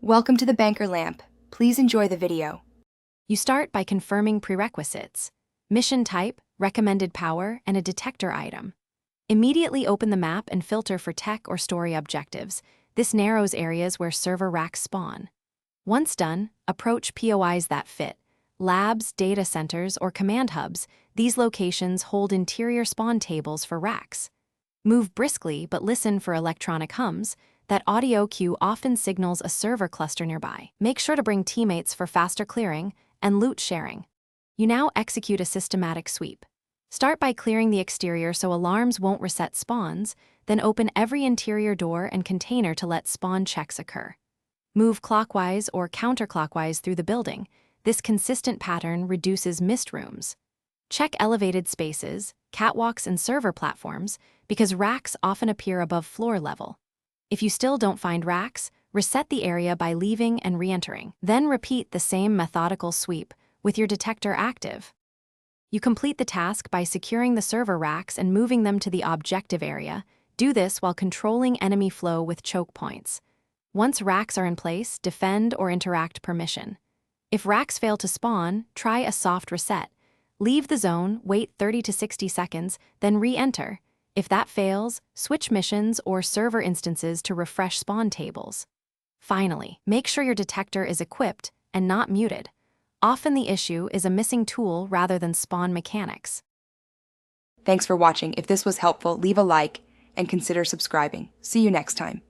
Welcome to the Banker Lamp. Please enjoy the video. You start by confirming prerequisites: mission type, recommended power, and a detector item. Immediately open the map and filter for tech or story objectives. This narrows areas where server racks spawn. Once done, approach POIs that fit: labs, data centers, or command hubs. These locations hold interior spawn tables for racks. Move briskly but listen for electronic hums. That audio cue often signals a server cluster nearby. Make sure to bring teammates for faster clearing and loot sharing. You now execute a systematic sweep. Start by clearing the exterior so alarms won't reset spawns, then open every interior door and container to let spawn checks occur. Move clockwise or counterclockwise through the building. This consistent pattern reduces missed rooms. Check elevated spaces, catwalks, and server platforms because racks often appear above floor level. If you still don't find racks, reset the area by leaving and re-entering. Then repeat the same methodical sweep with your detector active. You complete the task by securing the server racks and moving them to the objective area. Do this while controlling enemy flow with choke points. Once racks are in place, defend or interact per mission. If racks fail to spawn, try a soft reset. Leave the zone, wait 30 to 60 seconds, then re-enter. If that fails, switch missions or server instances to refresh spawn tables. Finally, make sure your detector is equipped and not muted. Often the issue is a missing tool rather than spawn mechanics. Thanks for watching. If this was helpful, leave a like and consider subscribing. See you next time.